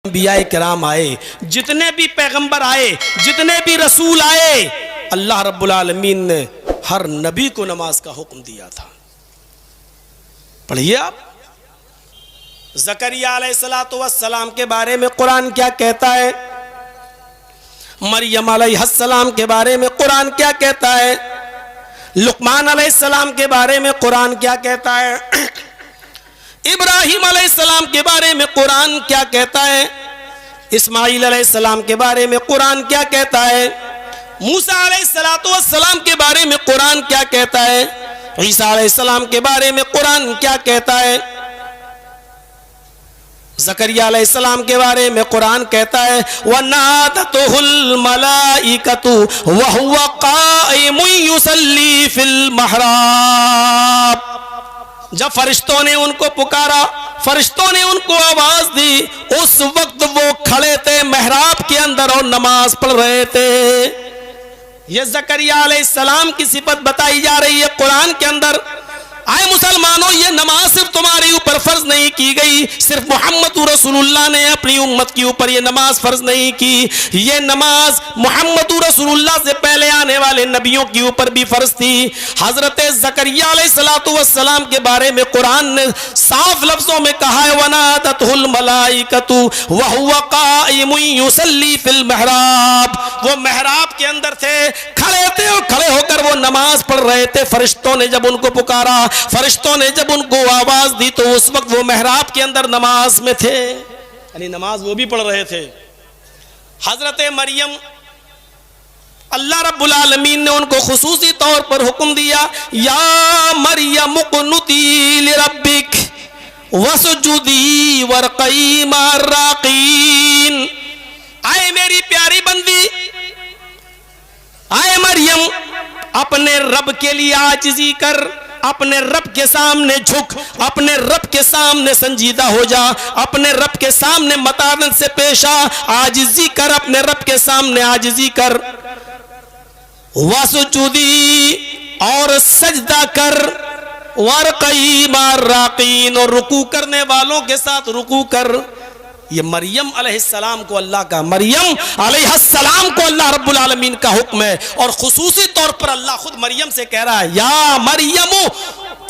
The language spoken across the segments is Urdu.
انبیاء کرام آئے، جتنے بھی پیغمبر آئے، جتنے بھی رسول آئے، اللہ رب العالمین نے ہر نبی کو نماز کا حکم دیا تھا۔ پڑھیے آپ، زکریہ علیہ السلام کے بارے میں قرآن کیا کہتا ہے، مریم علیہ السلام کے بارے میں قرآن کیا کہتا ہے، لقمان علیہ السلام کے بارے میں قرآن کیا کہتا ہے، ابراہیم علیہ السلام کے بارے میں قرآن کیا کہتا ہے، اسماعیل علیہ السلام کے بارے میں قرآن کیا کہتا ہے، موسیٰ علیہ السلام کے بارے میں قرآن کیا کہتا ہے، عیسیٰ علیہ السلام کے بارے میں قرآن کیا کہتا ہے، زکریا علیہ السلام کے بارے میں قرآن کہتا ہے وَنَادَتْهُ الْمَلَائِكَةُ وَهُوَ قَائِمٌ يُصَلِّي فِي الْمِحْرَابِ، جب فرشتوں نے ان کو پکارا، فرشتوں نے ان کو آواز دی، اس وقت وہ کھڑے تھے محراب کے اندر اور نماز پڑھ رہے تھے۔ یہ زکریا علیہ السلام کی صفت بتائی جا رہی ہے قرآن کے اندر۔ آئے مسلمانوں، یہ نماز صرف تمہارے اوپر فرض نہیں کی گئی، صرف محمد رسول اللہ نے اپنی امت کے اوپر یہ نماز فرض نہیں کی، یہ نماز محمد رسول اللہ سے پہلے آنے والے نبیوں کے اوپر بھی فرض تھی۔ حضرت زکریا علیہ السلام کے بارے میں قرآن نے صاف لفظوں میں کہا ہے وَنَادَتْهُ الْمَلَائِكَةُ وَهُوَ قَائِمٌ يُصَلِّي فِي الْمِحْرَابِ، وہ محراب کے اندر تھے، کھڑے تھے اور کھڑے ہو کر وہ نماز پڑھ رہے تھے۔ فرشتوں نے جب ان کو پکارا، فرشتوں نے جب ان کو آواز دی تو اس وقت وہ محراب کے اندر نماز میں تھے، یعنی نماز وہ بھی پڑھ رہے تھے۔ حضرت مریم، اللہ رب العالمین نے ان کو خصوصی طور پر حکم دیا یا مریم اقنتی لربک وسجدی وارقعی مع الراقین، آئے میری پیاری بندی، آئے مریم اپنے رب کے لیے عاجزی کر، اپنے رب کے سامنے جھک، اپنے رب کے سامنے سنجیدہ ہو جا، اپنے رب کے سامنے متانت سے پیش آ، عاجزی کر، اپنے رب کے سامنے عاجزی کر، وسجودی اور سجدہ کر، وارقعی مع الراقین اور رکوع کرنے والوں کے ساتھ رکوع کر۔ یہ مریم علیہ السلام کو اللہ کا، مریم علیہ السلام کو اللہ رب العالمین کا حکم ہے، اور خصوصی طور پر اللہ خود مریم سے کہہ رہا ہے یا مریم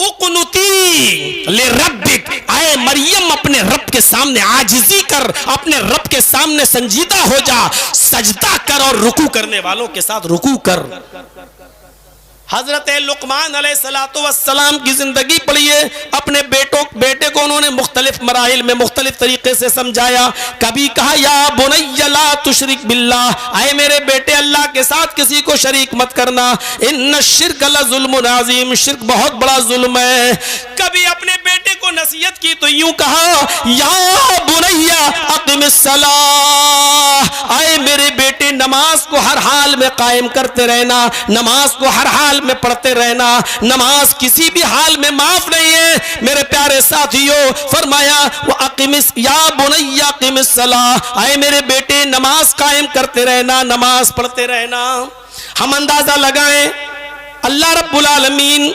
اقنتی لربک، اے مریم اپنے رب کے سامنے عاجزی کر، اپنے رب کے سامنے سنجیدہ ہو جا، سجدہ کر اور رکوع کرنے والوں کے ساتھ رکوع کر۔ حضرت لقمان علیہ السلام کی زندگی پڑھیے، اپنے بیٹے کو انہوں نے مختلف مراحل میں مختلف طریقے سے سمجھایا۔ کبھی کہا یا بنی لا تشرک باللہ، اے میرے بیٹے اللہ کے ساتھ کسی کو شریک مت کرنا، ان الشرک لظلم عظیم، شرک بہت بڑا ظلم ہے۔ کبھی اپنے بیٹے کو نصیحت کی تو یوں کہا یا بنی اقم الصلاۃ، اے میرے بیٹے نماز کو ہر حال میں قائم کرتے رہنا، نماز کو ہر حال میں پڑھتے رہنا، نماز کسی بھی حال میں معاف نہیں ہے۔ میرے پیارے ساتھیوں، فرمایا یا بنی اقم الصلاۃ، اے میرے بیٹے نماز قائم کرتے رہنا، نماز پڑھتے رہنا۔ ہم اندازہ لگائیں، اللہ رب العالمین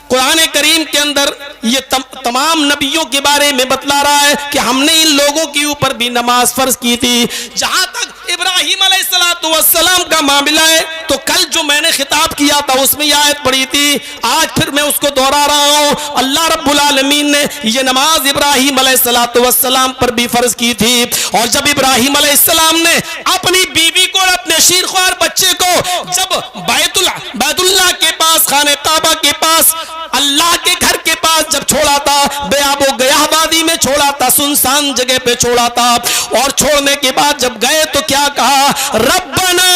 قرآن کریم کے اندر یہ تمام نبیوں کے بارے میں بتلا رہا ہے کہ ہم نے ان لوگوں کے اوپر بھی نماز فرض کی تھی۔ جہاں تک ابراہیم علیہ السلام کا معاملہ ہے تو کل جو میں نے خطاب کیا تھا اس میں یہ آیت پڑھی تھی، آج پھر میں اس کو دوہرا رہا ہوں۔ اللہ رب العالمین نے یہ نماز ابراہیم علیہ السلام پر بھی فرض کی تھی، اور جب ابراہیم علیہ السلام نے اپنی بیوی کو اور اپنے شیرخوار بچے کو جب بیت اللہ کے پاس، خانہ کعبہ کے پاس، اللہ کے گھر کے پاس جب چھوڑا تھا، بے آب و گیاہ وادی میں چھوڑا تھا، سنسان جگہ پہ چھوڑا تھا، اور چھوڑنے کے بعد جب گئے تو کیا کہا، ربنا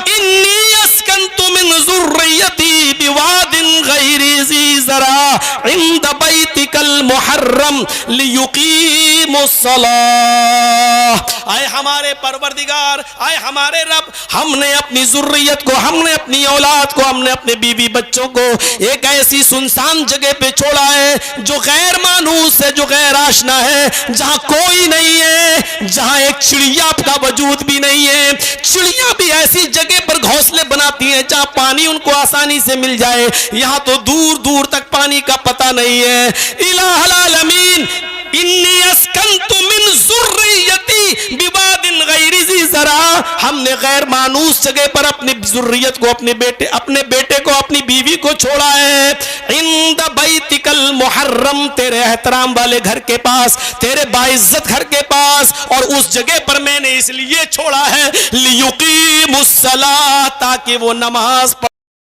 انی اسکنت من ذریتی بواد غیر ذی زرع عند بیتک المحرم لیقیموا الصلاۃ، اے ہمارے پروردگار، اے ہمارے رب، ہم نے اپنی ذریت کو، ہم نے اپنی اولاد کو، ہم نے اپنے بیوی بچوں کو ایک ایسی سنسان جگہ پہ چھوڑا ہے جو غیر مانوس ہے، جو غیر آشنا ہے، جہاں کوئی نہیں ہے، جہاں ایک چڑیا کا وجود بھی نہیں ہے۔ چڑیاں بھی ایسی جگہ پر گھونسلے بناتی ہیں جہاں پانی ان کو آسانی سے مل جائے، یہاں تو دور دور تک پانی کا پتہ نہیں ہے۔ الہ العالمین انی اسکنت من ذریتی ہم نے غیر مانوس جگہ پر اپنی ذریت کو اپنے بیٹے کو اپنی بیوی کو چھوڑا ہے عند بیتک المحرم تیرے احترام والے گھر کے پاس تیرے باعزت گھر کے پاس اور اس جگہ پر میں نے اس لیے چھوڑا ہے لیقیم الصلاۃ تاکہ وہ نماز